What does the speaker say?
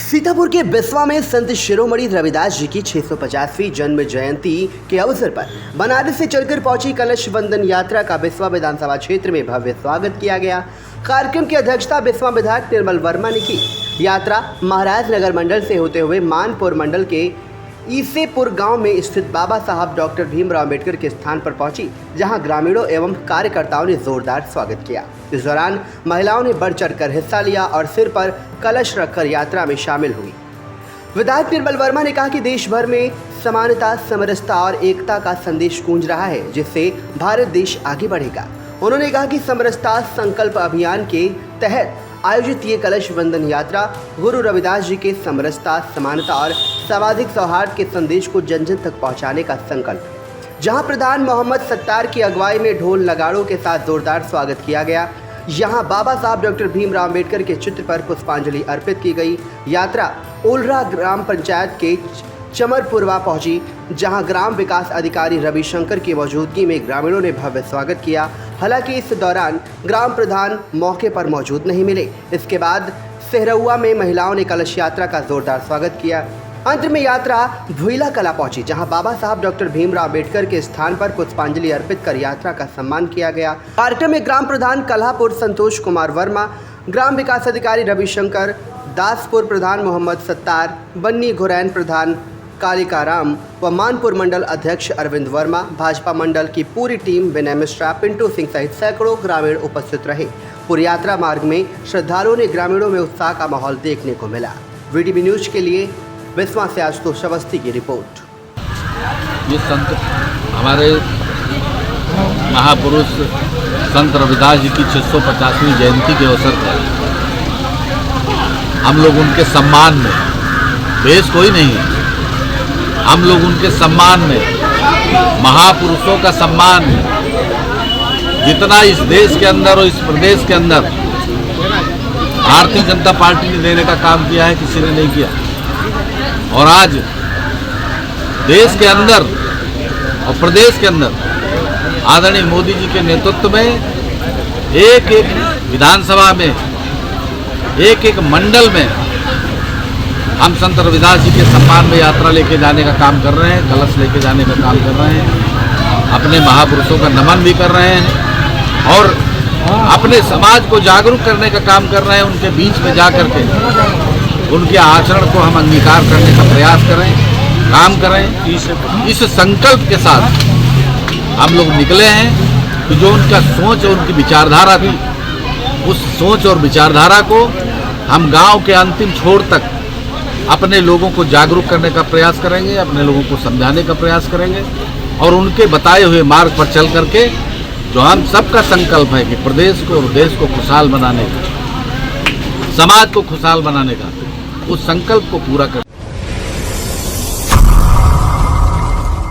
सीतापुर के बिस्वा में संत शिरोमणि रविदास जी की 650वीं जन्म जयंती के अवसर पर बनारस से चलकर पहुंची कलश वंदन यात्रा का बिस्वा विधानसभा क्षेत्र में भव्य स्वागत किया गया। कार्यक्रम की अध्यक्षता बिस्वा विधायक निर्मल वर्मा ने की। यात्रा महाराज नगर मंडल से होते हुए मानपुर मंडल के ईसेपुर गांव में स्थित बाबा साहब डॉक्टर भीमराव अंबेडकर के स्थान पर पहुंची, जहां ग्रामीणों एवं कार्यकर्ताओं ने जोरदार स्वागत किया। इस दौरान महिलाओं ने बढ़ चढ़कर हिस्सा लिया और सिर पर कलश रखकर यात्रा में शामिल हुई। विधायक निर्मल वर्मा ने कहा कि देश भर में समानता, समरसता और एकता का संदेश गूंज रहा है, जिससे भारत देश आगे बढ़ेगा। उन्होंने कहा कि समरसता संकल्प अभियान के तहत आयोजित ये कलश वंदन यात्रा गुरु रविदास जी के समरसता, समानता और सामाजिक सौहार्द के संदेश को जन जन तक पहुंचाने का संकल्प, जहां प्रधान मोहम्मद सत्तार की अगुवाई में ढोल नगाड़ों के साथ जोरदार स्वागत किया गया। यहां बाबा साहब डॉक्टर भीमराव अंबेडकर के चित्र पर पुष्पांजलि अर्पित की गई। यात्रा ओलरा ग्राम पंचायत के चमरपुरवा पहुंची, जहां ग्राम विकास अधिकारी रविशंकर की मौजूदगी में ग्रामीणों ने भव्य स्वागत किया। हालांकि इस दौरान ग्राम प्रधान मौके पर मौजूद नहीं मिले। इसके बाद सेहरौआ में महिलाओं ने कलश यात्रा का जोरदार स्वागत किया। अंत में यात्रा भुइला कला पहुंची, जहां बाबा साहब डॉक्टर भीमराव अंबेडकर के स्थान पर पुष्पांजलि अर्पित कर यात्रा का सम्मान किया गया। कार्यक्रम में ग्राम प्रधान कल्हापुर संतोष कुमार वर्मा, ग्राम विकास अधिकारी रविशंकर, दासपुर प्रधान मोहम्मद सत्तार, बन्नी घुरैन प्रधान कालिकाराम व मानपुर मंडल अध्यक्ष अरविंद वर्मा, भाजपा मंडल की पूरी टीम, विनय मिश्रा, पिंटू सिंह सहित सैकड़ों ग्रामीण उपस्थित रहे। पूरी यात्रा मार्ग में श्रद्धालुओं ने ग्रामीणों में उत्साह का माहौल देखने को मिला। वीटीवी न्यूज के लिए बिस्वा से आशुतोष अवस्थी की रिपोर्ट। ये संत हमारे महापुरुष संत रविदास जी की 650वीं जयंती के अवसर पर हम लोग उनके सम्मान में, देश कोई नहीं है, हम लोग उनके सम्मान में, महापुरुषों का सम्मान में, जितना इस देश के अंदर और इस प्रदेश के अंदर भारतीय जनता पार्टी ने देने का काम किया है, किसी ने नहीं किया। और आज देश के अंदर और प्रदेश के अंदर आदरणीय मोदी जी के नेतृत्व में एक एक विधानसभा में, एक एक मंडल में हम संत रविदास जी के सम्मान में यात्रा लेके जाने का काम कर रहे हैं, कलश लेके जाने का काम कर रहे हैं, अपने महापुरुषों का नमन भी कर रहे हैं और अपने समाज को जागरूक करने का काम कर रहे हैं। उनके बीच में जा कर के उनके आचरण को हम अंगीकार करने का प्रयास करें, काम करें। इस संकल्प के साथ हम लोग निकले हैं कि जो उनका सोच और उनकी विचारधारा थी, उस सोच और विचारधारा को हम गांव के अंतिम छोर तक अपने लोगों को जागरूक करने का प्रयास करेंगे, अपने लोगों को समझाने का प्रयास करेंगे और उनके बताए हुए मार्ग पर चल करके जो हम सबका संकल्प है कि प्रदेश को और देश को खुशहाल बनाने का, समाज को खुशहाल बनाने का, उस संकल्प को पूरा कर